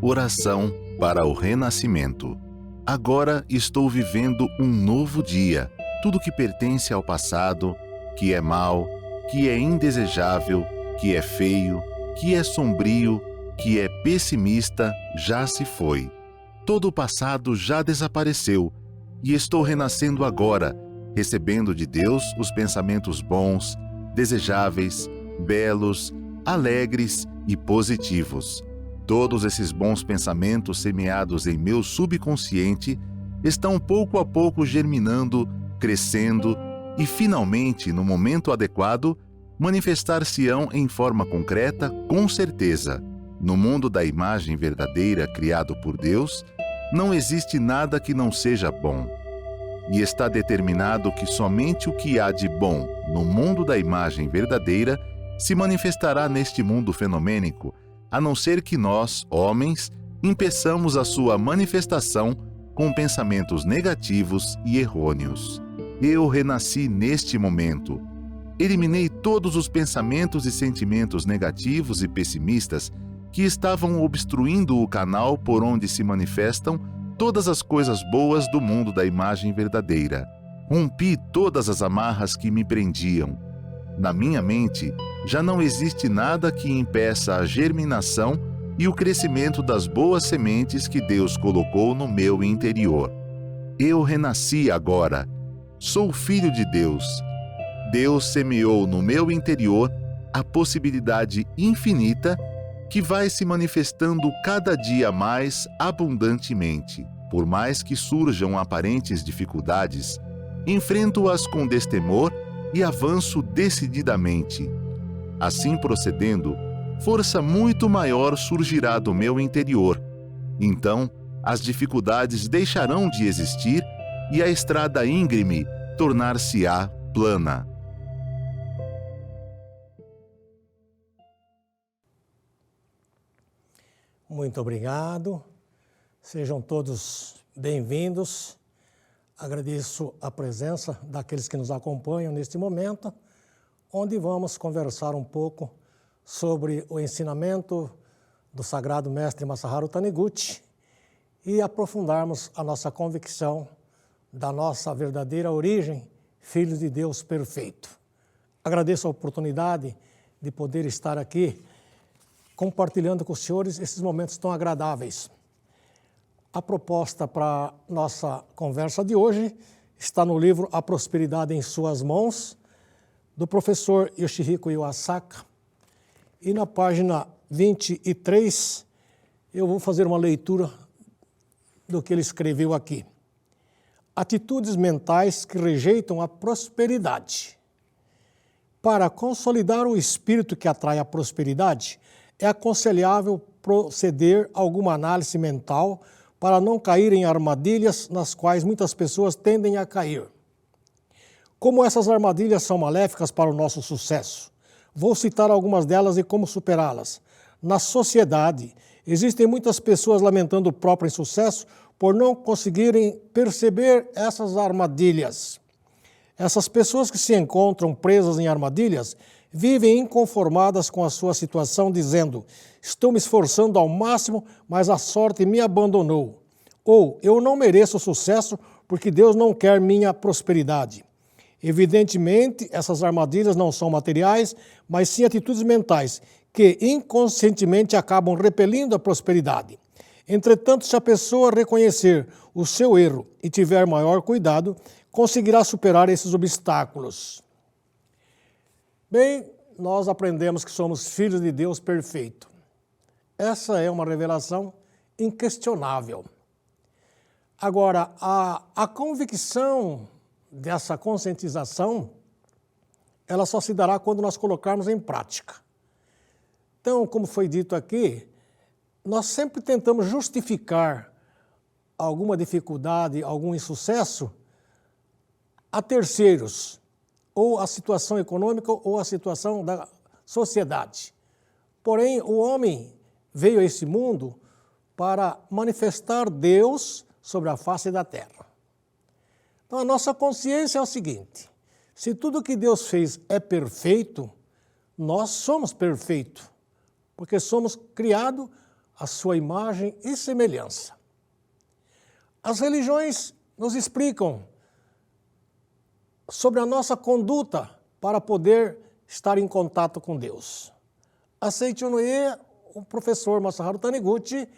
Oração para o renascimento. Agora estou vivendo um novo dia. Tudo que pertence ao passado, que é mau, que é indesejável, que é feio, que é sombrio, que é pessimista, já se foi. Todo o passado já desapareceu e estou renascendo agora, recebendo de Deus os pensamentos bons, desejáveis, belos, alegres e positivos. Todos esses bons pensamentos semeados em meu subconsciente estão pouco a pouco germinando, crescendo e, finalmente, no momento adequado, manifestar-se-ão em forma concreta, com certeza. No mundo da imagem verdadeira criado por Deus, não existe nada que não seja bom. E está determinado que somente o que há de bom no mundo da imagem verdadeira se manifestará neste mundo fenomênico, a não ser que nós, homens, impeçamos a sua manifestação com pensamentos negativos e errôneos. Eu renasci neste momento. Eliminei todos os pensamentos e sentimentos negativos e pessimistas que estavam obstruindo o canal por onde se manifestam todas as coisas boas do mundo da imagem verdadeira. Rompi todas as amarras que me prendiam. Na minha mente, já não existe nada que impeça a germinação e o crescimento das boas sementes que Deus colocou no meu interior. Eu renasci agora. Sou filho de Deus. Deus semeou no meu interior a possibilidade infinita que vai se manifestando cada dia mais abundantemente. Por mais que surjam aparentes dificuldades, enfrento-as com destemor e avanço decididamente. Assim procedendo, força muito maior surgirá do meu interior. Então, as dificuldades deixarão de existir e a estrada íngreme tornar-se-á plana. Muito obrigado. Sejam todos bem-vindos. Agradeço a presença daqueles que nos acompanham neste momento, onde vamos conversar um pouco sobre o ensinamento do Sagrado Mestre Masaharu Taniguchi e aprofundarmos a nossa convicção da nossa verdadeira origem, filhos de Deus perfeito. Agradeço a oportunidade de poder estar aqui compartilhando com os senhores esses momentos tão agradáveis. A proposta para nossa conversa de hoje está no livro A Prosperidade em Suas Mãos, do professor Yoshihiko Iwasaka. E na página 23, eu vou fazer uma leitura do que ele escreveu aqui. Atitudes mentais que rejeitam a prosperidade. Para consolidar o espírito que atrai a prosperidade, é aconselhável proceder a alguma análise mental para não cair em armadilhas nas quais muitas pessoas tendem a cair. Como essas armadilhas são maléficas para o nosso sucesso, vou citar algumas delas e como superá-las. Na sociedade, existem muitas pessoas lamentando o próprio insucesso por não conseguirem perceber essas armadilhas. Essas pessoas que se encontram presas em armadilhas vivem inconformadas com a sua situação, dizendo: estou me esforçando ao máximo, mas a sorte me abandonou. Ou, eu não mereço sucesso porque Deus não quer minha prosperidade. Evidentemente, essas armadilhas não são materiais, mas sim atitudes mentais, que inconscientemente acabam repelindo a prosperidade. Entretanto, se a pessoa reconhecer o seu erro e tiver maior cuidado, conseguirá superar esses obstáculos. Bem, nós aprendemos que somos filhos de Deus perfeito. Essa é uma revelação inquestionável. Agora, a convicção dessa conscientização, ela só se dará quando nós colocarmos em prática. Então, como foi dito aqui, nós sempre tentamos justificar alguma dificuldade, algum insucesso a terceiros, ou a situação econômica ou a situação da sociedade. Porém, o homem veio a esse mundo para manifestar Deus sobre a face da terra. Então, a nossa consciência é o seguinte: se tudo que Deus fez é perfeito, nós somos perfeitos, porque somos criados à sua imagem e semelhança. As religiões nos explicam sobre a nossa conduta para poder estar em contato com Deus. A Seichonoye, o professor Masaharu Taniguchi,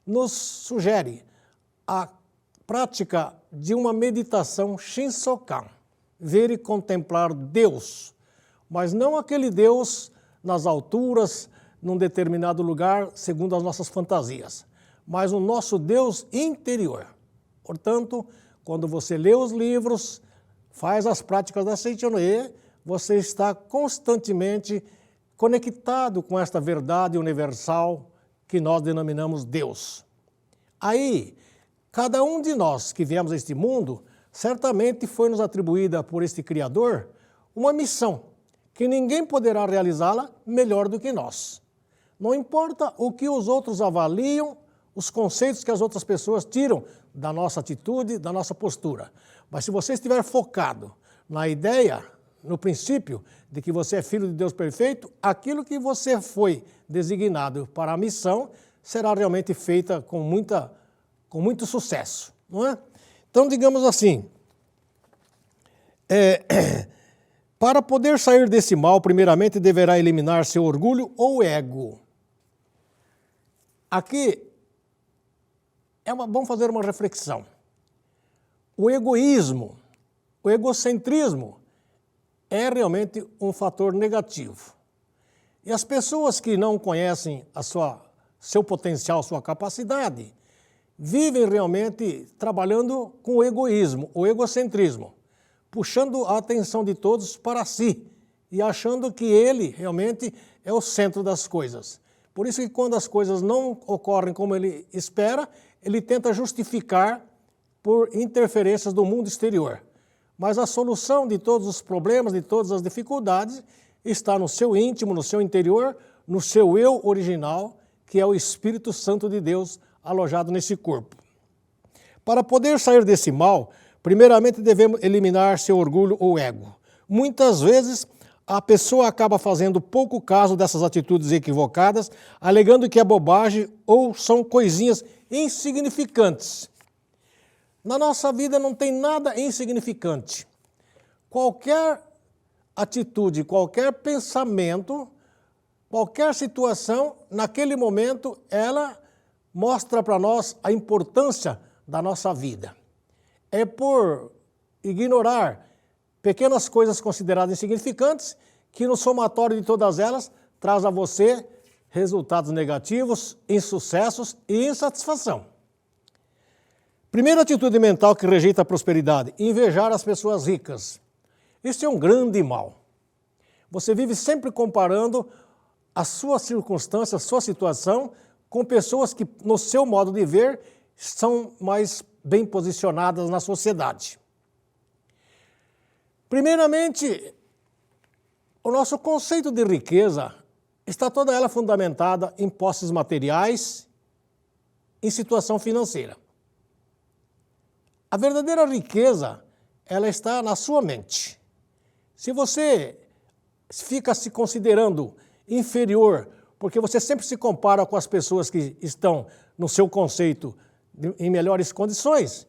nos sugere a prática de uma meditação Shinsokan, ver e contemplar Deus, mas não aquele Deus nas alturas, num determinado lugar, segundo as nossas fantasias, mas o nosso Deus interior. Portanto, quando você lê os livros, faz as práticas da Seichonoye, você está constantemente conectado com esta verdade universal que nós denominamos Deus. Aí, cada um de nós que viemos a este mundo, certamente foi-nos atribuída por este Criador uma missão, que ninguém poderá realizá-la melhor do que nós. Não importa o que os outros avaliam, os conceitos que as outras pessoas tiram da nossa atitude, da nossa postura. Mas se você estiver focado na ideia, no princípio de que você é filho de Deus perfeito, aquilo que você foi designado para a missão será realmente feita com muito sucesso, não é? Então, digamos assim, para poder sair desse mal, primeiramente deverá eliminar seu orgulho ou ego. Aqui vamos fazer uma reflexão. O egoísmo, o egocentrismo é realmente um fator negativo. E as pessoas que não conhecem seu potencial, sua capacidade, vivem realmente trabalhando com o egoísmo, o egocentrismo, puxando a atenção de todos para si e achando que ele realmente é o centro das coisas. Por isso que quando as coisas não ocorrem como ele espera, ele tenta justificar por interferências do mundo exterior. Mas a solução de todos os problemas, de todas as dificuldades, está no seu íntimo, no seu interior, no seu eu original, que é o Espírito Santo de Deus alojado nesse corpo. Para poder sair desse mal, primeiramente devemos eliminar seu orgulho ou ego. Muitas vezes a pessoa acaba fazendo pouco caso dessas atitudes equivocadas, alegando que é bobagem ou são coisinhas insignificantes. Na nossa vida não tem nada insignificante. Qualquer atitude, qualquer pensamento, qualquer situação, naquele momento, ela mostra para nós a importância da nossa vida. É por ignorar pequenas coisas consideradas insignificantes que no somatório de todas elas traz a você resultados negativos, insucessos e insatisfação. Primeira atitude mental que rejeita a prosperidade: invejar as pessoas ricas. Isso é um grande mal. Você vive sempre comparando a sua circunstância, a sua situação, com pessoas que, no seu modo de ver, são mais bem posicionadas na sociedade. Primeiramente, o nosso conceito de riqueza está toda ela fundamentada em posses materiais, em situação financeira. A verdadeira riqueza, ela está na sua mente. Se você fica se considerando inferior, porque você sempre se compara com as pessoas que estão no seu conceito em melhores condições,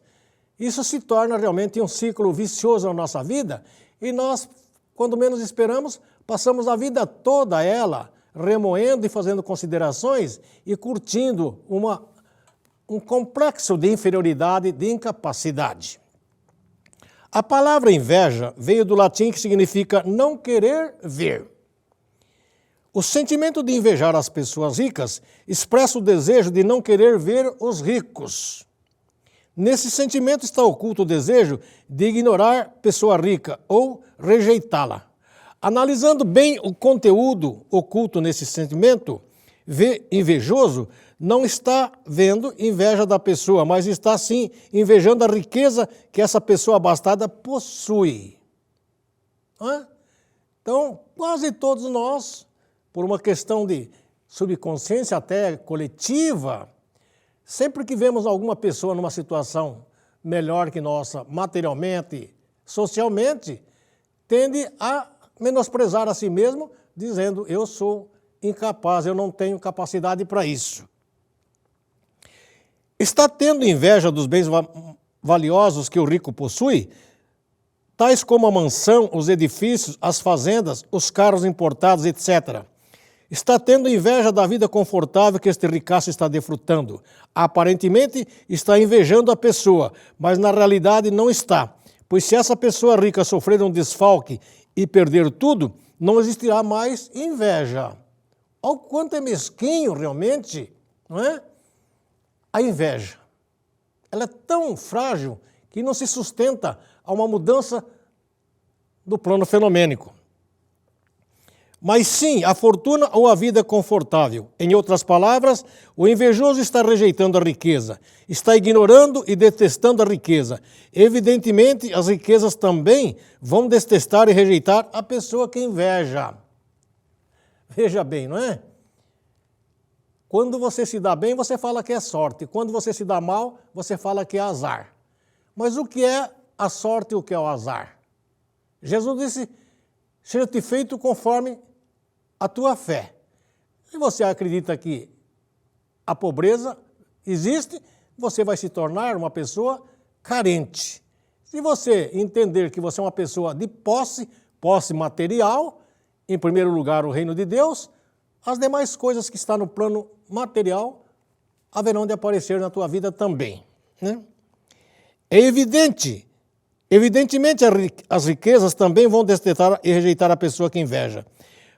isso se torna realmente um ciclo vicioso na nossa vida e nós, quando menos esperamos, passamos a vida toda ela remoendo e fazendo considerações e curtindo um complexo de inferioridade, de incapacidade. A palavra inveja veio do latim que significa não querer ver. O sentimento de invejar as pessoas ricas expressa o desejo de não querer ver os ricos. Nesse sentimento está oculto o desejo de ignorar pessoa rica ou rejeitá-la. Analisando bem o conteúdo oculto nesse sentimento, invejoso não está vendo inveja da pessoa, mas está sim invejando a riqueza que essa pessoa abastada possui. Então, quase todos nós, por uma questão de subconsciência até coletiva, sempre que vemos alguma pessoa numa situação melhor que nossa, materialmente, socialmente, tende a menosprezar a si mesmo, dizendo: eu sou incapaz, eu não tenho capacidade para isso. Está tendo inveja dos bens valiosos que o rico possui, tais como a mansão, os edifícios, as fazendas, os carros importados, etc. Está tendo inveja da vida confortável que este ricaço está desfrutando. Aparentemente está invejando a pessoa, mas na realidade não está. Pois se essa pessoa rica sofrer um desfalque e perder tudo, não existirá mais inveja. Olha o quanto é mesquinho realmente, não é? A inveja. Ela é tão frágil que não se sustenta a uma mudança do plano fenomênico. Mas sim, a fortuna ou a vida confortável. Em outras palavras, o invejoso está rejeitando a riqueza, está ignorando e detestando a riqueza. Evidentemente, as riquezas também vão detestar e rejeitar a pessoa que inveja. Veja bem, não é? Quando você se dá bem, você fala que é sorte. Quando você se dá mal, você fala que é azar. Mas o que é a sorte e o que é o azar? Jesus disse, seja-te feito conforme a tua fé. Se você acredita que a pobreza existe, você vai se tornar uma pessoa carente. Se você entender que você é uma pessoa de posse material, em primeiro lugar o reino de Deus, as demais coisas que estão no plano material haverão de aparecer na tua vida também, né? É evidentemente as riquezas também vão detestar e rejeitar a pessoa que inveja.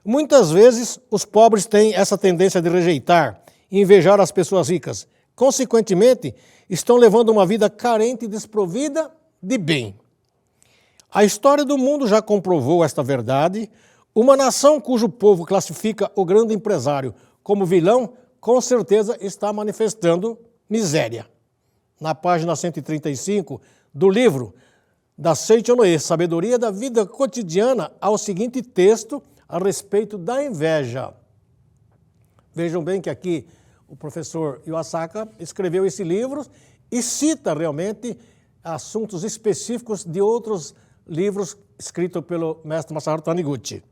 Muitas vezes os pobres têm essa tendência de rejeitar e invejar as pessoas ricas. Consequentemente, estão levando uma vida carente e desprovida de bem. A história do mundo já comprovou esta verdade. Uma nação cujo povo classifica o grande empresário como vilão, com certeza está manifestando miséria. Na página 135 do livro da Seichonoye, Sabedoria da Vida Cotidiana, há o seguinte texto a respeito da inveja. Vejam bem que aqui o professor Iwasaka escreveu esse livro e cita realmente assuntos específicos de outros livros escritos pelo mestre Masaharu Taniguchi.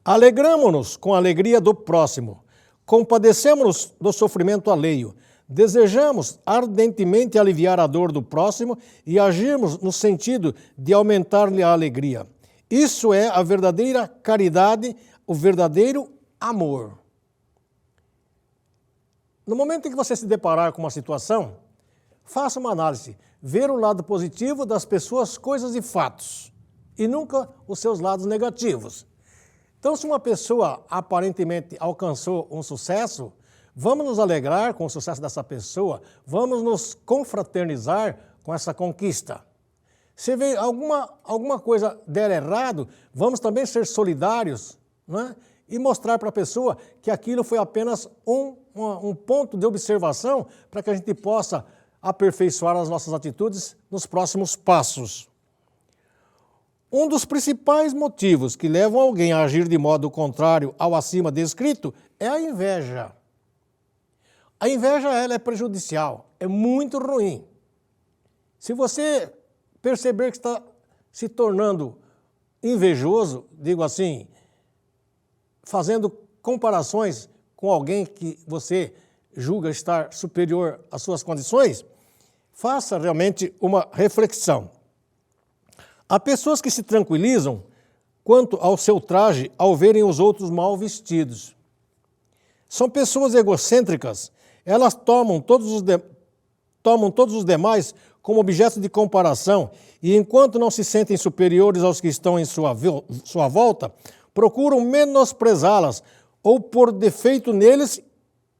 Alegramo-nos com a alegria do próximo, compadecemos-nos do sofrimento alheio, desejamos ardentemente aliviar a dor do próximo e agirmos no sentido de aumentar-lhe a alegria. Isso é a verdadeira caridade, o verdadeiro amor. No momento em que você se deparar com uma situação, faça uma análise, ver o lado positivo das pessoas, coisas e fatos, e nunca os seus lados negativos. Então, se uma pessoa aparentemente alcançou um sucesso, vamos nos alegrar com o sucesso dessa pessoa, vamos nos confraternizar com essa conquista. Se vê alguma coisa der errado, vamos também ser solidários, né? E mostrar para a pessoa que aquilo foi apenas um ponto de observação para que a gente possa aperfeiçoar as nossas atitudes nos próximos passos. Um dos principais motivos que levam alguém a agir de modo contrário ao acima descrito é a inveja. A inveja ela é prejudicial, é muito ruim. Se você perceber que está se tornando invejoso, digo assim, fazendo comparações com alguém que você julga estar superior às suas condições, faça realmente uma reflexão. Há pessoas que se tranquilizam quanto ao seu traje ao verem os outros mal vestidos. São pessoas egocêntricas, elas tomam todos os demais como objeto de comparação e, enquanto não se sentem superiores aos que estão em sua volta, procuram menosprezá-las ou por defeito neles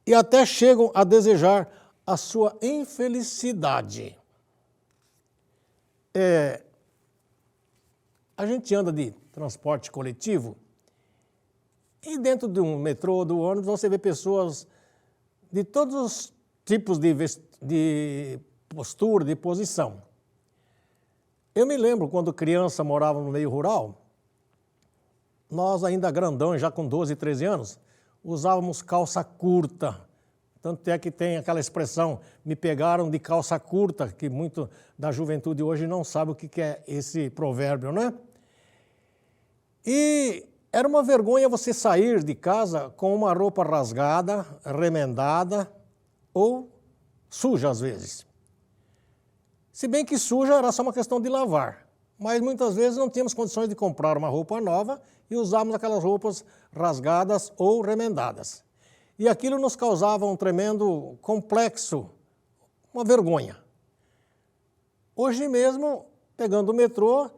e até chegam a desejar a sua infelicidade. A gente anda de transporte coletivo e dentro de um metrô ou do ônibus você vê pessoas de todos os tipos de postura, de posição. Eu me lembro quando criança morava no meio rural, nós ainda grandões, já com 12, 13 anos, usávamos calça curta. Tanto é que tem aquela expressão, me pegaram de calça curta, que muito da juventude hoje não sabe o que é esse provérbio, né? E era uma vergonha você sair de casa com uma roupa rasgada, remendada ou suja às vezes. Se bem que suja era só uma questão de lavar, mas muitas vezes não tínhamos condições de comprar uma roupa nova e usávamos aquelas roupas rasgadas ou remendadas. E aquilo nos causava um tremendo complexo, uma vergonha. Hoje mesmo, pegando o metrô,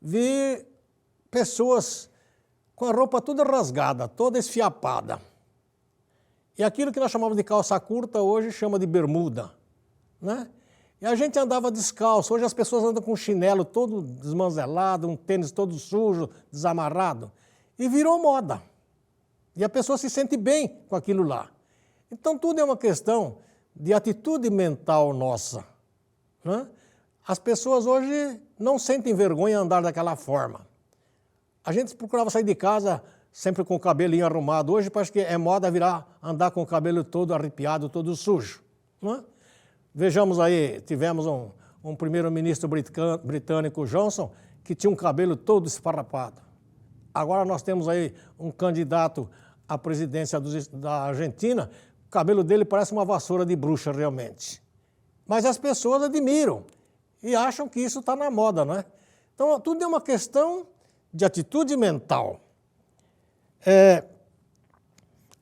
vi pessoas com a roupa toda rasgada, toda esfiapada. E aquilo que nós chamamos de calça curta, hoje chama de bermuda, né? E a gente andava descalço, hoje as pessoas andam com um chinelo todo desmanzelado, um tênis todo sujo, desamarrado, e virou moda. E a pessoa se sente bem com aquilo lá. Então tudo é uma questão de atitude mental nossa, né? As pessoas hoje não sentem vergonha de andar daquela forma. A gente procurava sair de casa sempre com o cabelinho arrumado. Hoje parece que é moda andar com o cabelo todo arrepiado, todo sujo, não é? Vejamos aí, tivemos um primeiro-ministro britânico, Johnson, que tinha um cabelo todo esfarrapado. Agora nós temos aí um candidato à presidência da Argentina, o cabelo dele parece uma vassoura de bruxa realmente. Mas as pessoas admiram e acham que isso está na moda, não é? Então tudo é uma questão de atitude mental.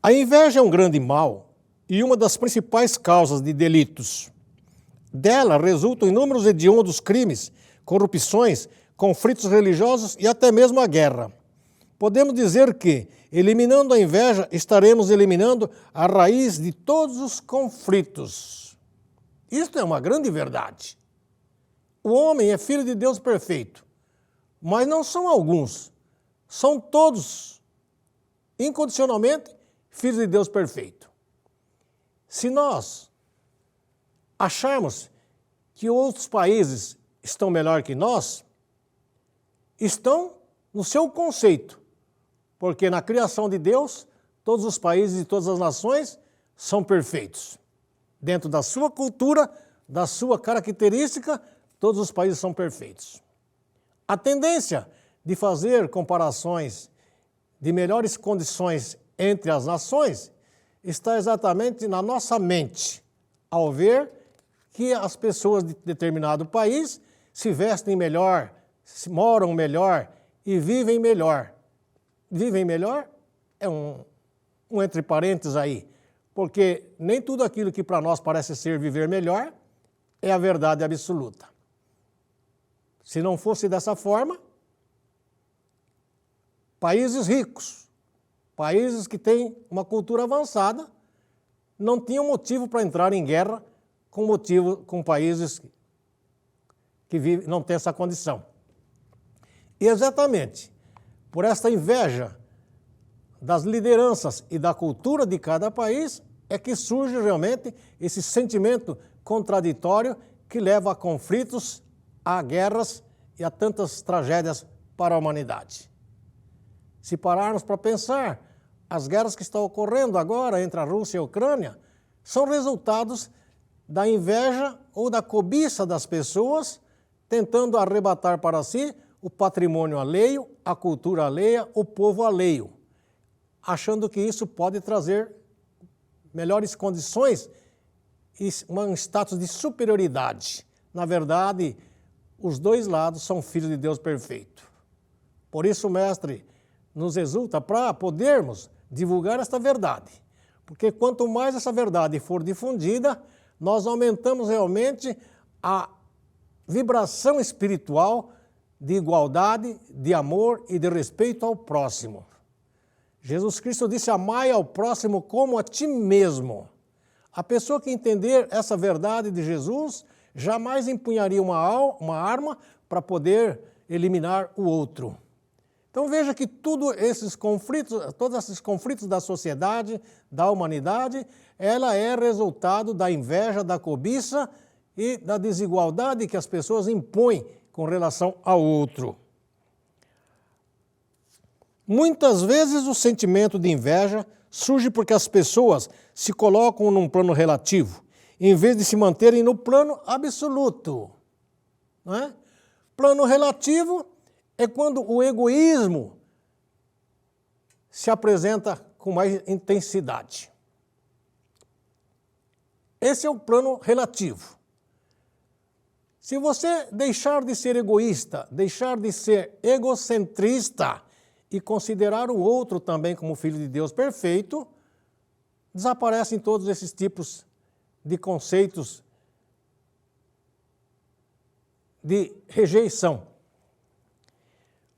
A inveja é um grande mal e uma das principais causas de delitos. Dela resultam inúmeros hediondos crimes, corrupções, conflitos religiosos e até mesmo a guerra. Podemos dizer que, eliminando a inveja, estaremos eliminando a raiz de todos os conflitos. Isto é uma grande verdade. O homem é filho de Deus perfeito, mas não são alguns, são todos, incondicionalmente, filhos de Deus perfeito. Se nós acharmos que outros países estão melhor que nós, estão no seu conceito, porque na criação de Deus, todos os países e todas as nações são perfeitos. Dentro da sua cultura, da sua característica, todos os países são perfeitos. A tendência de fazer comparações de melhores condições entre as nações está exatamente na nossa mente, ao ver que as pessoas de determinado país se vestem melhor, moram melhor e vivem melhor. Vivem melhor é um entre parênteses aí, porque nem tudo aquilo que para nós parece ser viver melhor é a verdade absoluta. Se não fosse dessa forma, países ricos, países que têm uma cultura avançada, não tinham motivo para entrar em guerra com países que não têm essa condição. E exatamente por esta inveja das lideranças e da cultura de cada país é que surge realmente esse sentimento contraditório que leva a conflitos, a guerras e a tantas tragédias para a humanidade. Se pararmos para pensar, as guerras que estão ocorrendo agora entre a Rússia e a Ucrânia são resultados da inveja ou da cobiça das pessoas tentando arrebatar para si o patrimônio alheio, a cultura alheia, o povo alheio, achando que isso pode trazer melhores condições e um status de superioridade. Na verdade, os dois lados são filhos de Deus perfeito. Por isso, o mestre nos exulta para podermos divulgar esta verdade, porque quanto mais essa verdade for difundida, nós aumentamos realmente a vibração espiritual de igualdade, de amor e de respeito ao próximo. Jesus Cristo disse: amai ao próximo como a ti mesmo. A pessoa que entender essa verdade de Jesus jamais empunharia uma arma para poder eliminar o outro. Então veja que todos esses conflitos da sociedade, da humanidade, ela é resultado da inveja, da cobiça e da desigualdade que as pessoas impõem com relação ao outro. Muitas vezes o sentimento de inveja surge porque as pessoas se colocam num plano relativo, em vez de se manterem no plano absoluto. Não é? Plano relativo é quando o egoísmo se apresenta com mais intensidade. Esse é o plano relativo. Se você deixar de ser egoísta, deixar de ser egocentrista e considerar o outro também como filho de Deus perfeito, desaparecem todos esses tipos de conceitos de rejeição.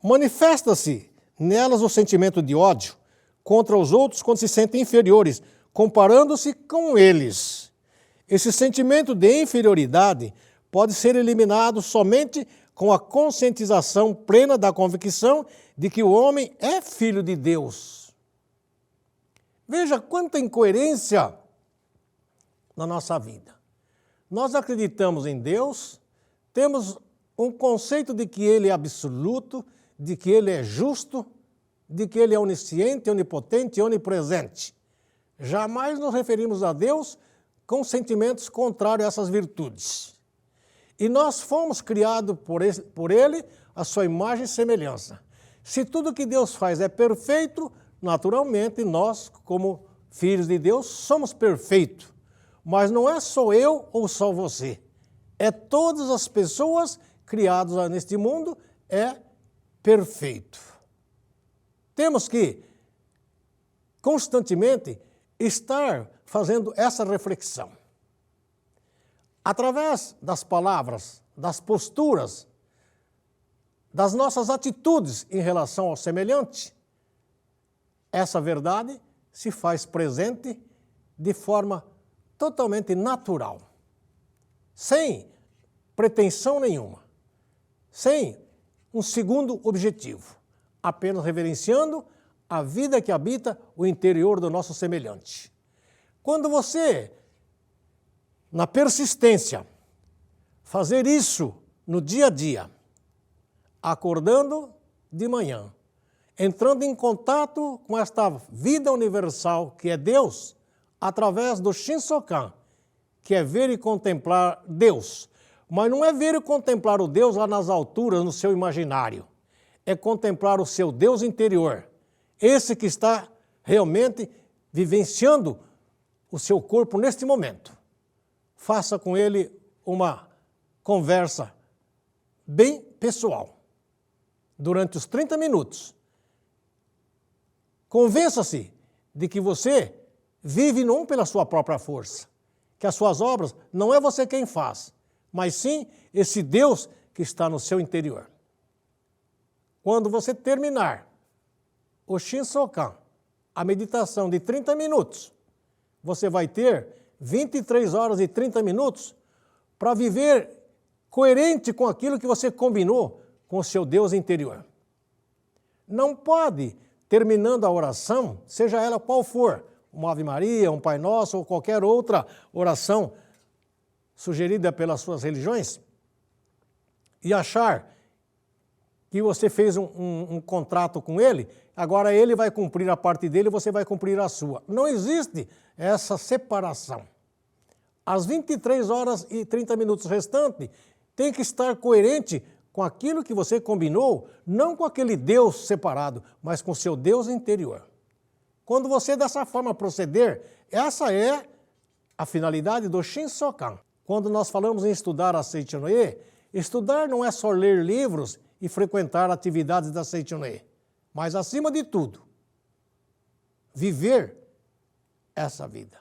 Manifesta-se nelas o sentimento de ódio contra os outros quando se sentem inferiores, comparando-se com eles. Esse sentimento de inferioridade pode ser eliminado somente com a conscientização plena da convicção de que o homem é filho de Deus. Veja quanta incoerência na nossa vida. Nós acreditamos em Deus, temos um conceito de que Ele é absoluto, de que Ele é justo, de que Ele é onisciente, onipotente e onipresente. Jamais nos referimos a Deus com sentimentos contrários a essas virtudes. E nós fomos criados por Ele a sua imagem e semelhança. Se tudo que Deus faz é perfeito, naturalmente nós, como filhos de Deus, somos perfeitos. Mas não é só eu ou só você. É todas as pessoas criadas neste mundo, é perfeito. Temos que constantemente estar fazendo essa reflexão. Através das palavras, das posturas, das nossas atitudes em relação ao semelhante, essa verdade se faz presente de forma totalmente natural, sem pretensão nenhuma, sem um segundo objetivo, apenas reverenciando a vida que habita o interior do nosso semelhante. Quando você, na persistência, fazer isso no dia a dia, acordando de manhã, entrando em contato com esta vida universal que é Deus, através do Shinsokan, que é ver e contemplar Deus. Mas não é ver e contemplar o Deus lá nas alturas, no seu imaginário. É contemplar o seu Deus interior. Esse que está realmente vivenciando o seu corpo neste momento. Faça com ele uma conversa bem pessoal. Durante os 30 minutos. Convença-se de que você vive não pela sua própria força, que as suas obras não é você quem faz, mas sim esse Deus que está no seu interior. Quando você terminar o Shinsokan, a meditação de 30 minutos, você vai ter 23 horas e 30 minutos para viver coerente com aquilo que você combinou com o seu Deus interior. Não pode, terminando a oração, seja ela qual for, uma Ave Maria, um Pai Nosso ou qualquer outra oração sugerida pelas suas religiões, e achar que você fez um contrato com ele, agora ele vai cumprir a parte dele e você vai cumprir a sua. Não existe essa separação. As 23 horas e 30 minutos restantes tem que estar coerente com aquilo que você combinou, não com aquele Deus separado, mas com o seu Deus interior. Quando você dessa forma proceder, essa é a finalidade do Shinsokan. Quando nós falamos em estudar a Seichonoye, estudar não é só ler livros e frequentar atividades da Seichonoye, mas acima de tudo, viver essa vida.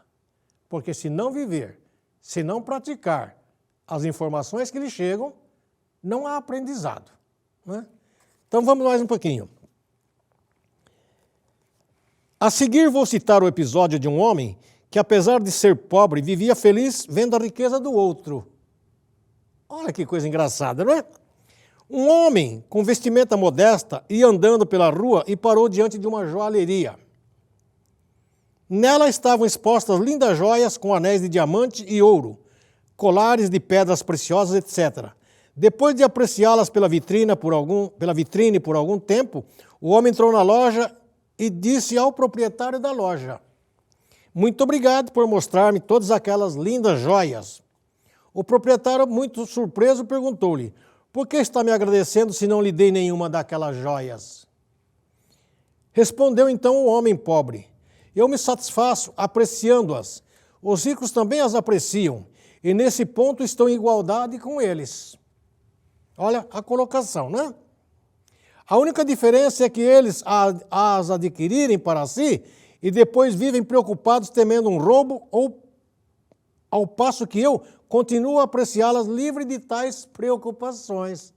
Porque se não viver, se não praticar as informações que lhe chegam, não há aprendizado, né? Então vamos mais um pouquinho. A seguir vou citar o episódio de um homem que, apesar de ser pobre, vivia feliz vendo a riqueza do outro. Olha que coisa engraçada, não é? Um homem com vestimenta modesta ia andando pela rua e parou diante de uma joalheria. Nela estavam expostas lindas joias com anéis de diamante e ouro, colares de pedras preciosas, etc. Depois de apreciá-las pela vitrine por algum tempo, o homem entrou na loja e disse ao proprietário da loja: "Muito obrigado por mostrar-me todas aquelas lindas joias." O proprietário, muito surpreso, perguntou-lhe: "Por que está me agradecendo se não lhe dei nenhuma daquelas joias?" Respondeu então o homem pobre: "Eu me satisfaço apreciando-as. os ricos também as apreciam e nesse ponto estão em igualdade com eles. Olha a colocação, né? A única diferença é que eles as adquirirem para si e depois vivem preocupados temendo um roubo, ou ao passo que eu continuo a apreciá-las livre de tais preocupações.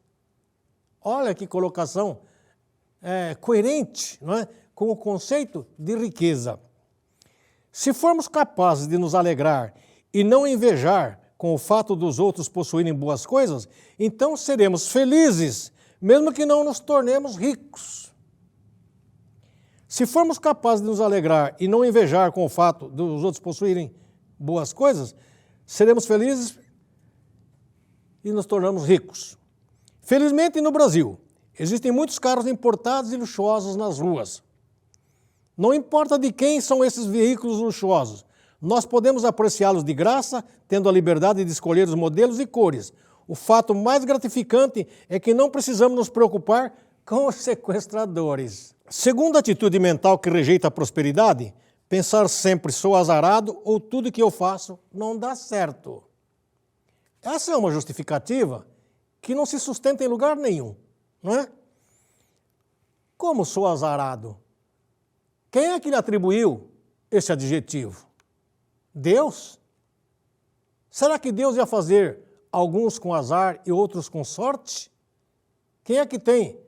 Olha que colocação coerente, não é? Com o conceito de riqueza. Se formos capazes de nos alegrar e não invejar com o fato dos outros possuírem boas coisas, então seremos felizes, mesmo que não nos tornemos ricos. Se formos capazes de nos alegrar e não invejar com o fato dos outros possuírem boas coisas, seremos felizes e nos tornamos ricos. Felizmente, no Brasil, existem muitos carros importados e luxuosos nas ruas. Não importa de quem são esses veículos luxuosos, nós podemos apreciá-los de graça, tendo a liberdade de escolher os modelos e cores. O fato mais gratificante é que não precisamos nos preocupar com os sequestradores. Segunda atitude mental que rejeita a prosperidade, pensar sempre sou azarado ou tudo que eu faço não dá certo. Essa é uma justificativa que não se sustenta em lugar nenhum, não é? Como sou azarado? Quem é que lhe atribuiu esse adjetivo? Deus? Será que Deus ia fazer alguns com azar e outros com sorte? Quem é que tem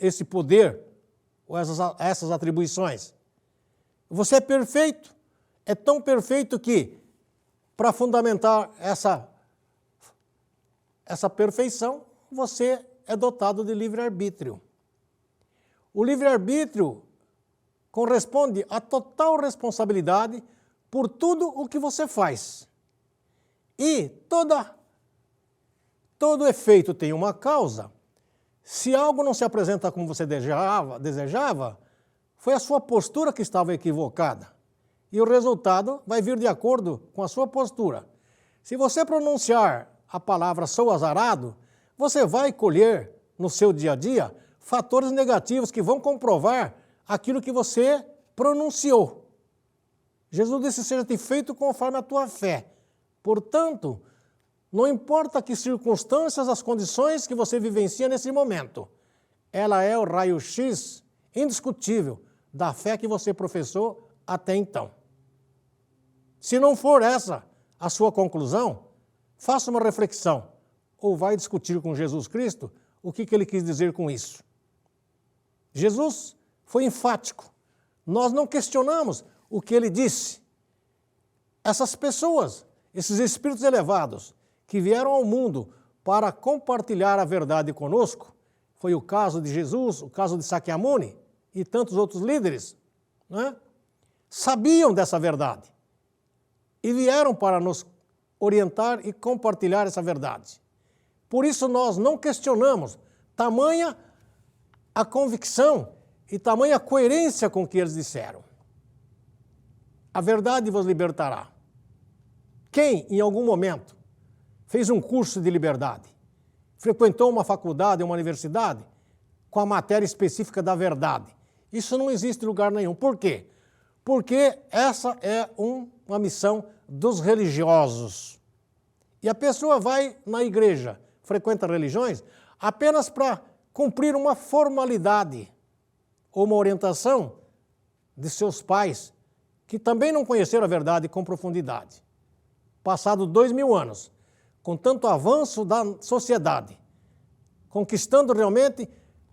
esse poder ou essas atribuições? Você é perfeito, é tão perfeito que, para fundamentar essa perfeição, você é dotado de livre-arbítrio. O livre-arbítrio corresponde à total responsabilidade por tudo o que você faz. E todo efeito tem uma causa. Se algo não se apresenta como você desejava, foi a sua postura que estava equivocada. E o resultado vai vir de acordo com a sua postura. Se você pronunciar a palavra sou azarado, você vai colher no seu dia a dia fatores negativos que vão comprovar aquilo que você pronunciou. Jesus disse, seja-te feito conforme a tua fé. Portanto, não importa que circunstâncias, as condições que você vivencia nesse momento, ela é o raio-x indiscutível da fé que você professou até então. Se não for essa a sua conclusão, faça uma reflexão ou vai discutir com Jesus Cristo o que ele quis dizer com isso. Jesus foi enfático. Nós não questionamos o que ele disse. Essas pessoas, esses espíritos elevados que vieram ao mundo para compartilhar a verdade conosco, foi o caso de Jesus, o caso de Sakyamuni e tantos outros líderes, né? Sabiam dessa verdade e vieram para nos orientar e compartilhar essa verdade. Por isso nós não questionamos tamanha a convicção e tamanha coerência com o que eles disseram. A verdade vos libertará. Quem, em algum momento, fez um curso de liberdade, frequentou uma faculdade, uma universidade, com a matéria específica da verdade? Isso não existe em lugar nenhum. Por quê? Porque essa é uma missão dos religiosos. E a pessoa vai na igreja, frequenta religiões, apenas para cumprir uma formalidade ou uma orientação de seus pais, que também não conheceram a verdade com profundidade. Passado 2000 anos, com tanto avanço da sociedade, conquistando realmente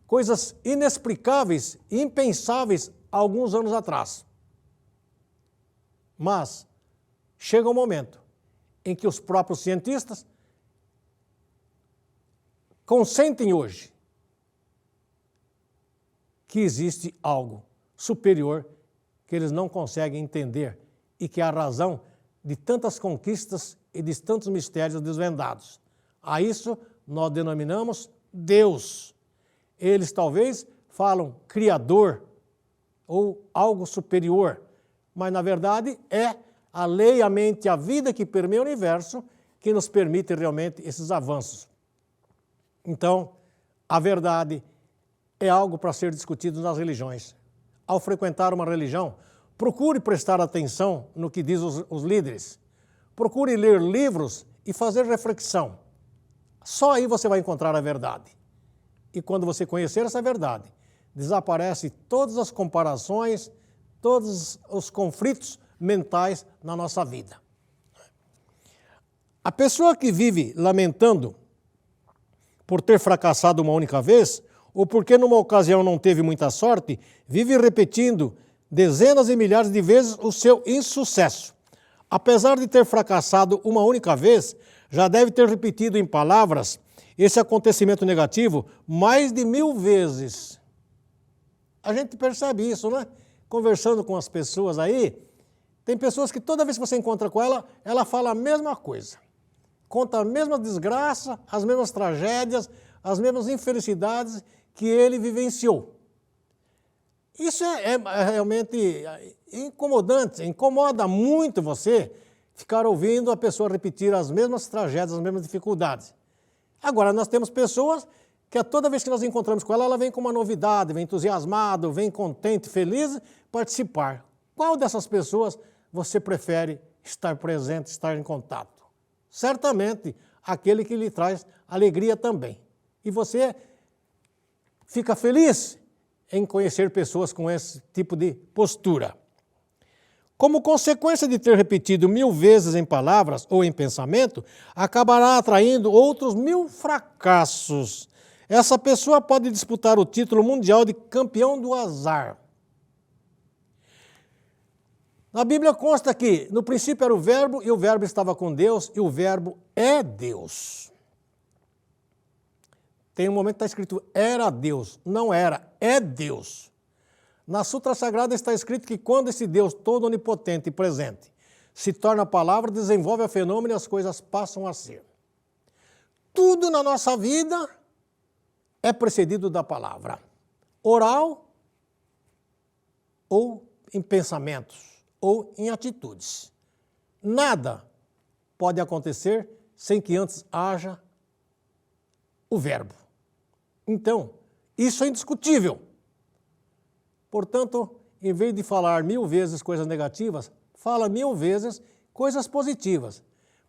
coisas inexplicáveis e impensáveis há alguns anos atrás. Mas chega um momento em que os próprios cientistas consentem hoje que existe algo superior que eles não conseguem entender e que é a razão de tantas conquistas e de tantos mistérios desvendados. A isso nós denominamos Deus. Eles talvez falam Criador ou algo superior, mas na verdade é a lei, a mente, a vida que permeia o universo que nos permite realmente esses avanços. Então, a verdade é algo para ser discutido nas religiões. Ao frequentar uma religião, Procure prestar atenção no que diz os líderes. Procure ler livros e fazer reflexão. Só aí você vai encontrar a verdade. E quando você conhecer essa verdade, desaparece todas as comparações, todos os conflitos mentais na nossa vida. A pessoa que vive lamentando por ter fracassado uma única vez, ou porque numa ocasião não teve muita sorte, vive repetindo dezenas e milhares de vezes o seu insucesso. Apesar de ter fracassado uma única vez, já deve ter repetido em palavras esse acontecimento negativo mais de 1000 vezes. A gente percebe isso, né? Conversando com as pessoas aí, tem pessoas que toda vez que você encontra com ela, ela fala a mesma coisa. Conta a mesma desgraça, as mesmas tragédias, as mesmas infelicidades que ele vivenciou. Isso é realmente incomodante, incomoda muito você ficar ouvindo a pessoa repetir as mesmas tragédias, as mesmas dificuldades. Agora, nós temos pessoas que toda vez que nós encontramos com ela, ela vem com uma novidade, vem entusiasmado, vem contente, feliz, participar. Qual dessas pessoas você prefere estar presente, estar em contato? Certamente, aquele que lhe traz alegria também. E você fica feliz em conhecer pessoas com esse tipo de postura. Como consequência de ter repetido 1000 vezes em palavras ou em pensamento, acabará atraindo outros 1000 fracassos. Essa pessoa pode disputar o título mundial de campeão do azar. Na Bíblia consta que no princípio era o Verbo, e o Verbo estava com Deus, e o Verbo é Deus. Tem um momento que está escrito era Deus, não era, é Deus. Na Sutra Sagrada está escrito que quando esse Deus todo onipotente e presente se torna palavra, desenvolve o fenômeno e as coisas passam a ser. Tudo na nossa vida é precedido da palavra, oral ou em pensamentos, ou em atitudes. Nada pode acontecer sem que antes haja o verbo. Então, isso é indiscutível. Portanto, em vez de falar 1000 vezes coisas negativas, fala 1000 vezes coisas positivas.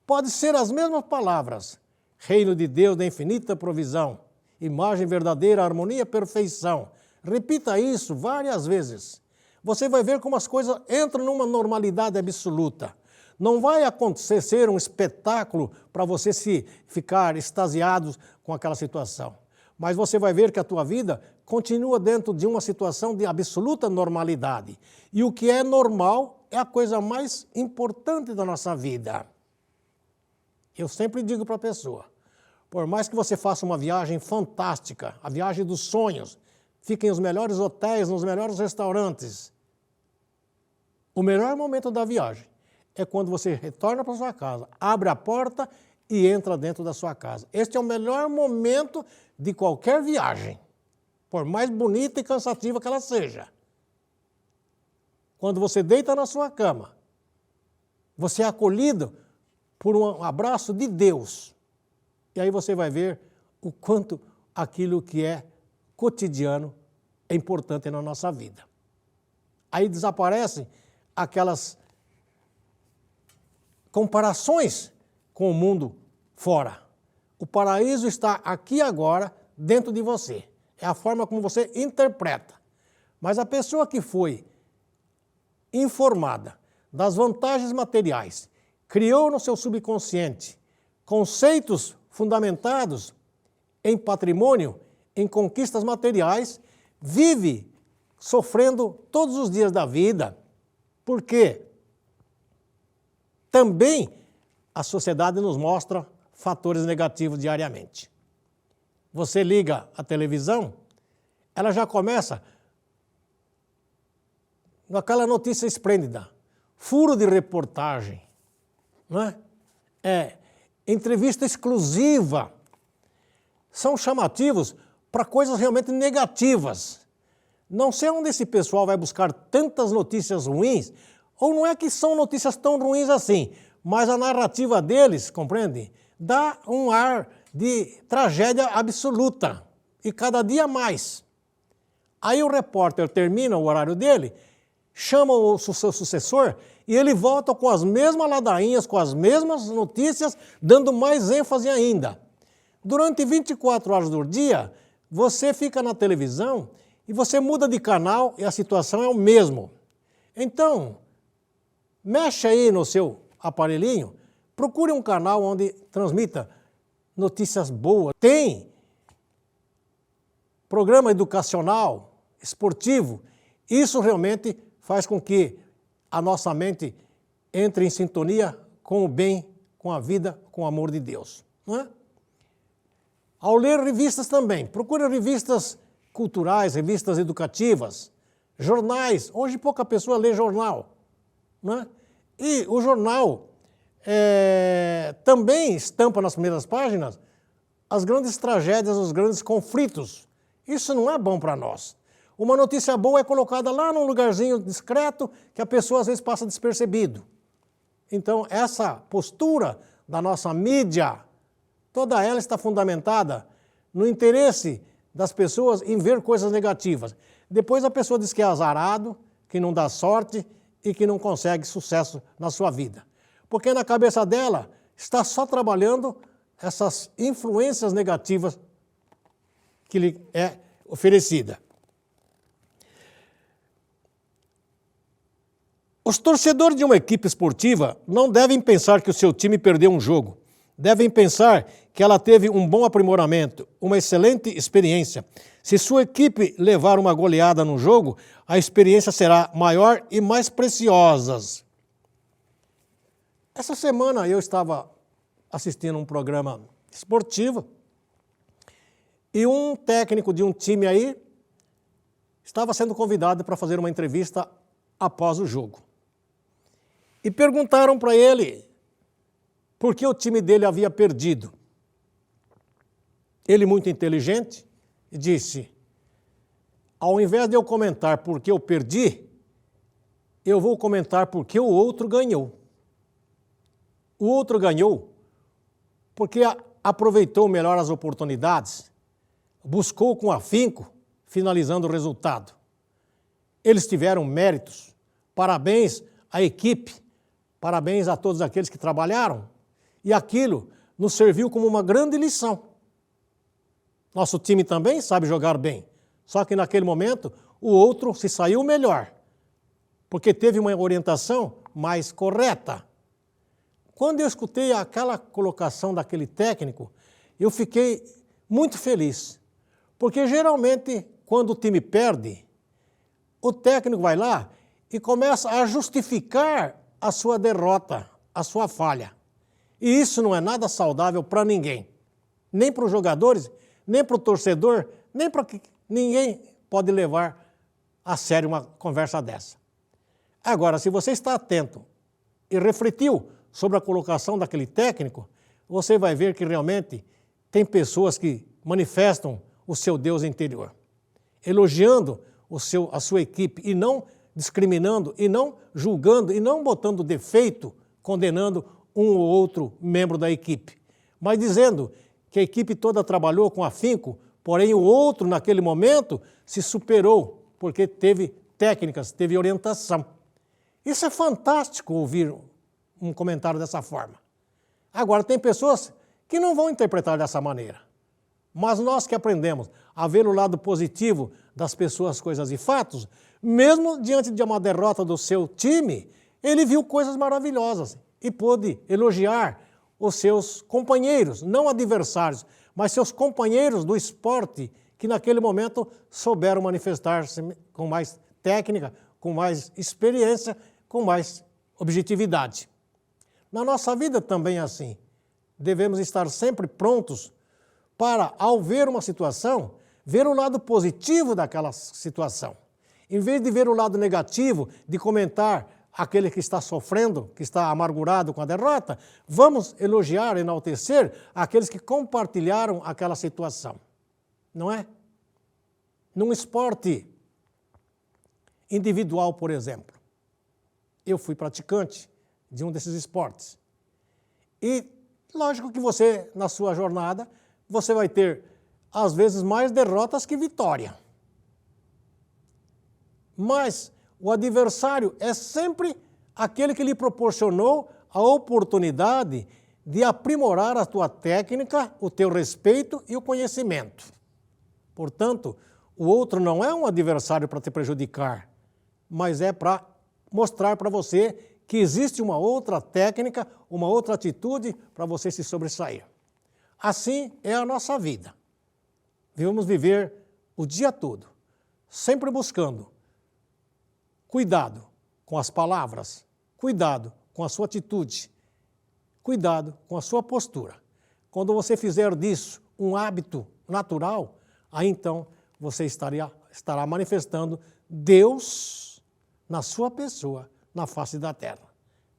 Pode ser as mesmas palavras. Reino de Deus da infinita provisão, imagem verdadeira, harmonia, perfeição. Repita isso várias vezes. Você vai ver como as coisas entram numa normalidade absoluta. Não vai acontecer um espetáculo para você se ficar extasiado com aquela situação. Mas você vai ver que a tua vida continua dentro de uma situação de absoluta normalidade. E o que é normal é a coisa mais importante da nossa vida. Eu sempre digo para a pessoa, por mais que você faça uma viagem fantástica, a viagem dos sonhos, fique nos melhores hotéis, nos melhores restaurantes, o melhor momento da viagem é quando você retorna para sua casa, abre a porta e entra dentro da sua casa. Este é o melhor momento de qualquer viagem, por mais bonita e cansativa que ela seja. Quando você deita na sua cama, você é acolhido por um abraço de Deus. E aí você vai ver o quanto aquilo que é cotidiano é importante na nossa vida. Aí desaparecem aquelas comparações com o mundo fora. O paraíso está aqui agora, dentro de você. É a forma como você interpreta. Mas a pessoa que foi informada das vantagens materiais, criou no seu subconsciente conceitos fundamentados em patrimônio, em conquistas materiais, vive sofrendo todos os dias da vida. Por quê? Também a sociedade nos mostra fatores negativos diariamente. Você liga a televisão, ela já começa com aquela notícia esplêndida, furo de reportagem, não é? Entrevista exclusiva. São chamativos para coisas realmente negativas. Não sei onde esse pessoal vai buscar tantas notícias ruins, ou não é que são notícias tão ruins assim, mas a narrativa deles, compreende? Dá um ar de tragédia absoluta, e cada dia mais. Aí o repórter termina o horário dele, chama o seu sucessor e ele volta com as mesmas ladainhas, com as mesmas notícias, dando mais ênfase ainda. Durante 24 horas do dia, você fica na televisão e você muda de canal e a situação é o mesmo. Então, mexe aí no seu aparelhinho, procure um canal onde transmita notícias boas. Tem programa educacional, esportivo. Isso realmente faz com que a nossa mente entre em sintonia com o bem, com a vida, com o amor de Deus. Não é? Ao ler revistas também, procure revistas culturais, revistas educativas, jornais. Hoje pouca pessoa lê jornal. Não é? E o jornal também estampa nas primeiras páginas as grandes tragédias, os grandes conflitos. Isso não é bom para nós. Uma notícia boa é colocada lá num lugarzinho discreto que a pessoa às vezes passa despercebido. Então, essa postura da nossa mídia, toda ela está fundamentada no interesse das pessoas em ver coisas negativas. Depois a pessoa diz que é azarado, que não dá sorte e que não consegue sucesso na sua vida. Porque na cabeça dela está só trabalhando essas influências negativas que lhe é oferecida. Os torcedores de uma equipe esportiva não devem pensar que o seu time perdeu um jogo. Devem pensar que ela teve um bom aprimoramento, uma excelente experiência. Se sua equipe levar uma goleada no jogo, a experiência será maior e mais preciosa. Essa semana eu estava assistindo um programa esportivo e um técnico de um time aí estava sendo convidado para fazer uma entrevista após o jogo. E perguntaram para ele por que o time dele havia perdido. Ele, muito inteligente, disse: ao invés de eu comentar por que eu perdi, eu vou comentar por que o outro ganhou. O outro ganhou porque aproveitou melhor as oportunidades, buscou com afinco, finalizando o resultado. Eles tiveram méritos. Parabéns à equipe, parabéns a todos aqueles que trabalharam. E aquilo nos serviu como uma grande lição. Nosso time também sabe jogar bem, só que naquele momento o outro se saiu melhor, porque teve uma orientação mais correta. Quando eu escutei aquela colocação daquele técnico, eu fiquei muito feliz, porque geralmente quando o time perde, o técnico vai lá e começa a justificar a sua derrota, a sua falha. E isso não é nada saudável para ninguém, nem para os jogadores, nem para o torcedor, nem para ninguém pode levar a sério uma conversa dessa. Agora, se você está atento e refletiu sobre a colocação daquele técnico, você vai ver que realmente tem pessoas que manifestam o seu Deus interior, elogiando a sua equipe e não discriminando, e não julgando, e não botando defeito, condenando um ou outro membro da equipe, mas dizendo que a equipe toda trabalhou com afinco, porém o outro, naquele momento, se superou, porque teve técnicas, teve orientação. Isso é fantástico ouvir um comentário dessa forma. Agora, tem pessoas que não vão interpretar dessa maneira, mas nós que aprendemos a ver o lado positivo das pessoas, coisas e fatos, mesmo diante de uma derrota do seu time, ele viu coisas maravilhosas e pôde elogiar os seus companheiros, não adversários, mas seus companheiros do esporte, que naquele momento souberam manifestar-se com mais técnica, com mais experiência, com mais objetividade. Na nossa vida também é assim. Devemos estar sempre prontos para, ao ver uma situação, ver o lado positivo daquela situação. Em vez de ver o lado negativo, de comentar aquele que está sofrendo, que está amargurado com a derrota, vamos elogiar, enaltecer aqueles que compartilharam aquela situação. Não é? Num esporte individual, por exemplo, eu fui praticante de um desses esportes. E lógico que você, na sua jornada, você vai ter, às vezes, mais derrotas que vitória. Mas O adversário é sempre aquele que lhe proporcionou a oportunidade de aprimorar a tua técnica, o teu respeito e o conhecimento. Portanto, o outro não é um adversário para te prejudicar, mas é para mostrar para você que existe uma outra técnica, uma outra atitude para você se sobressair. Assim é a nossa vida. Devemos viver o dia todo, sempre buscando cuidado com as palavras, cuidado com a sua atitude, cuidado com a sua postura. Quando você fizer disso um hábito natural, aí então você estará manifestando Deus na sua pessoa, na face da terra.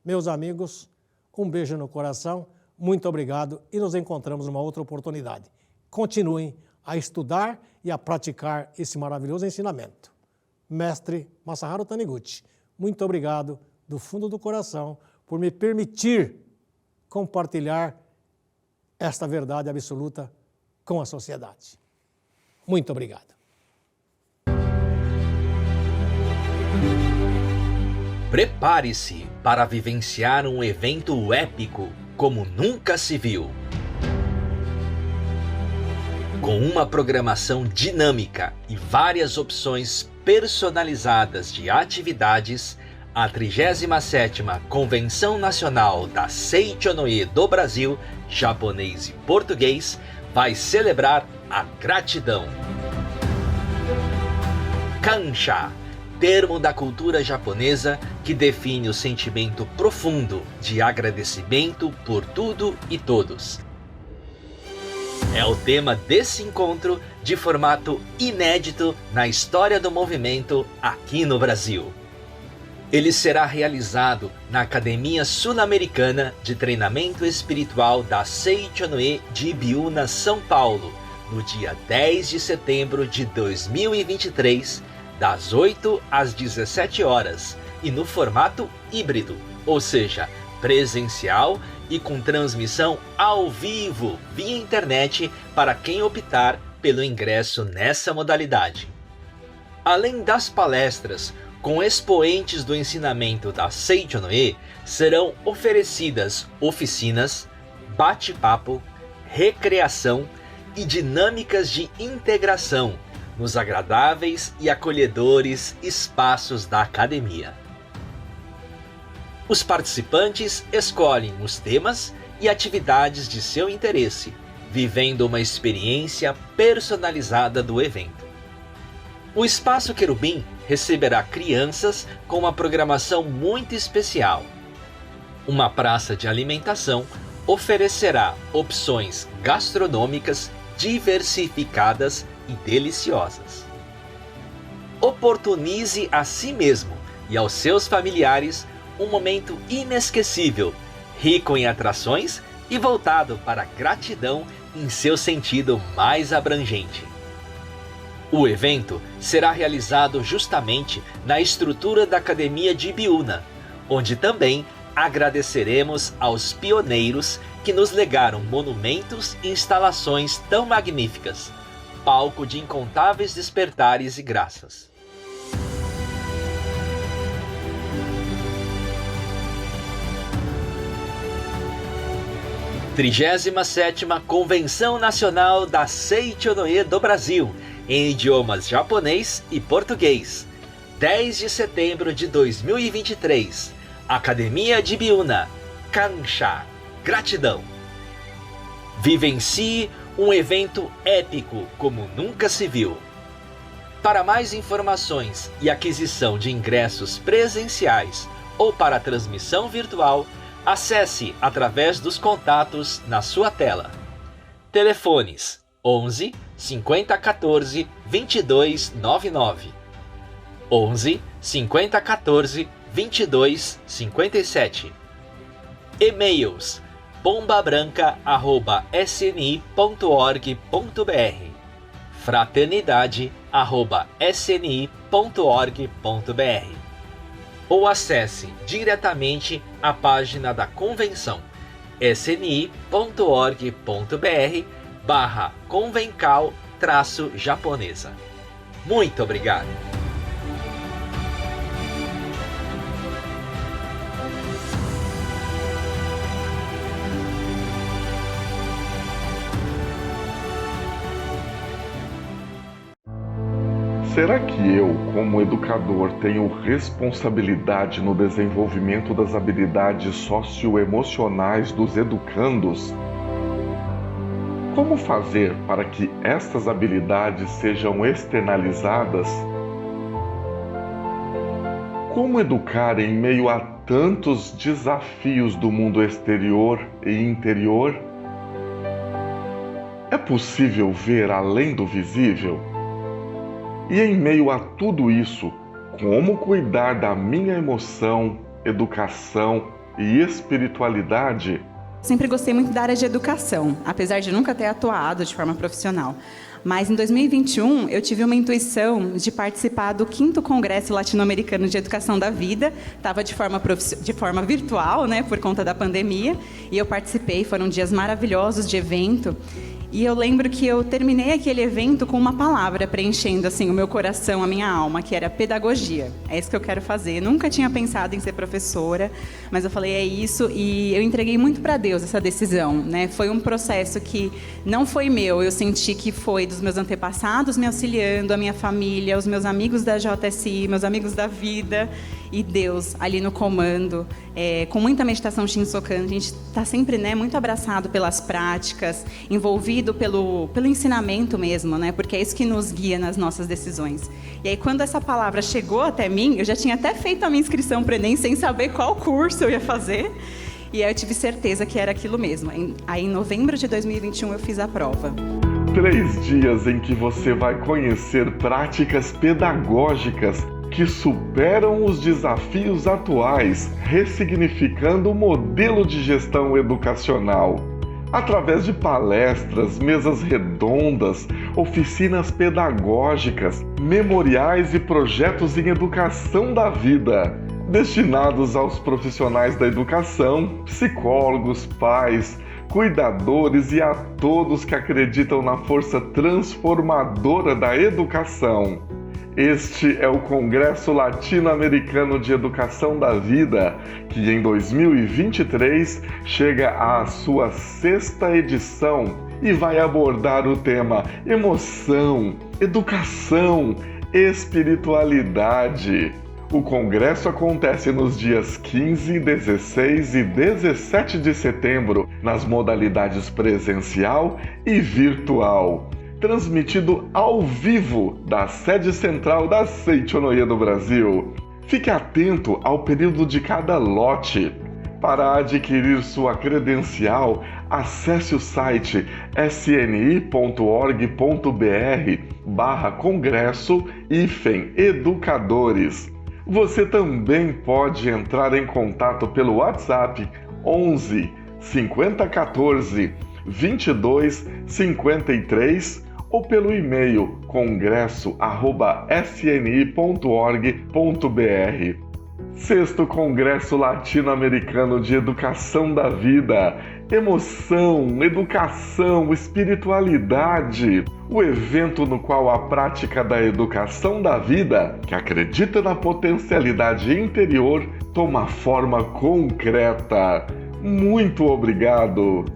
Meus amigos, um beijo no coração, muito obrigado e nos encontramos numa outra oportunidade. Continuem a estudar e a praticar esse maravilhoso ensinamento. Mestre Masaharu Taniguchi, muito obrigado do fundo do coração por me permitir compartilhar esta verdade absoluta com a sociedade. Muito obrigado. Prepare-se para vivenciar um evento épico como nunca se viu. Com uma programação dinâmica e várias opções personalizadas de atividades, a 37ª Convenção Nacional da Seicho-no-e do Brasil, japonês e português, vai celebrar a gratidão. Kansha, termo da cultura japonesa que define o sentimento profundo de agradecimento por tudo e todos. É o tema desse encontro de formato inédito na história do movimento aqui no Brasil. Ele será realizado na Academia Sul-Americana de Treinamento Espiritual da Seicho-no-e de Ibiúna, São Paulo, no dia 10 de setembro de 2023, das 8 às 17 horas, e no formato híbrido, ou seja, presencial e com transmissão ao vivo via internet para quem optar pelo ingresso nessa modalidade. Além das palestras com expoentes do ensinamento da Seicho-no-e, serão oferecidas oficinas, bate-papo, recreação e dinâmicas de integração nos agradáveis e acolhedores espaços da academia. Os participantes escolhem os temas e atividades de seu interesse, vivendo uma experiência personalizada do evento. O Espaço Querubim receberá crianças com uma programação muito especial. Uma praça de alimentação oferecerá opções gastronômicas diversificadas e deliciosas. Oportunize a si mesmo e aos seus familiares um momento inesquecível, rico em atrações e voltado para a gratidão em seu sentido mais abrangente. O evento será realizado justamente na estrutura da Academia de Ibiúna, onde também agradeceremos aos pioneiros que nos legaram monumentos e instalações tão magníficas, palco de incontáveis despertares e graças. A 37ª Convenção Nacional da Seicho-no-e do Brasil, em idiomas japonês e português. 10 de setembro de 2023. Academia de Ibiúna. Kansha. Gratidão. Vivencie um evento épico como nunca se viu. Para mais informações e aquisição de ingressos presenciais ou para a transmissão virtual, acesse através dos contatos na sua tela. Telefones 11 50 14 22 99, 11 50 14 22 57. E-mails bombabranca@sni.org.br, fraternidade@sni.org.br, ou acesse diretamente a página da convenção sni.org.br/convencal-japonesa. Muito obrigado! Será que eu, como educador, tenho responsabilidade no desenvolvimento das habilidades socioemocionais dos educandos? Como fazer para que estas habilidades sejam externalizadas? Como educar em meio a tantos desafios do mundo exterior e interior? É possível ver além do visível? E em meio a tudo isso, como cuidar da minha emoção, educação e espiritualidade? Sempre gostei muito da área de educação, apesar de nunca ter atuado de forma profissional. Mas em 2021 eu tive uma intuição de participar do 5º Congresso Latino-Americano de Educação da Vida. Estava de forma virtual, né, por conta da pandemia, e eu participei. Foram dias maravilhosos de evento. E eu lembro que eu terminei aquele evento com uma palavra preenchendo assim o meu coração, a minha alma, que era pedagogia. É isso que eu quero fazer. Eu nunca tinha pensado em ser professora, mas eu falei, é isso, e eu entreguei muito para Deus essa decisão, né? Foi um processo que não foi meu, eu senti que foi dos meus antepassados me auxiliando, a minha família, os meus amigos da JSI, meus amigos da vida, e Deus ali no comando, com muita meditação Shinsokan. A gente está sempre, né, muito abraçado pelas práticas, envolvido pelo ensinamento mesmo, né? Porque é isso que nos guia nas nossas decisões. E aí, quando essa palavra chegou até mim, eu já tinha até feito a minha inscrição para o Enem sem saber qual curso eu ia fazer. E aí eu tive certeza que era aquilo mesmo. Aí, em novembro de 2021, eu fiz a prova. 3 dias em que você vai conhecer práticas pedagógicas que superam os desafios atuais, ressignificando o modelo de gestão educacional. Através de palestras, mesas redondas, oficinas pedagógicas, memoriais e projetos em educação da vida, destinados aos profissionais da educação, psicólogos, pais, cuidadores e a todos que acreditam na força transformadora da educação. Este é o Congresso Latino-Americano de Educação da Vida, que em 2023 chega à sua 6ª edição e vai abordar o tema emoção, educação, espiritualidade. O congresso acontece nos dias 15, 16 e 17 de setembro, nas modalidades presencial e virtual. Transmitido ao vivo da sede central da Seichonoye do Brasil. Fique atento ao período de cada lote. Para adquirir sua credencial, acesse o site sni.org.br/congresso-educadores. Você também pode entrar em contato pelo WhatsApp 11 5014 22 53 ou pelo e-mail congresso@sni.org.br. 6º Congresso Latino-Americano de Educação da Vida. Emoção, educação, espiritualidade. O evento no qual a prática da educação da vida, que acredita na potencialidade interior, toma forma concreta. Muito obrigado!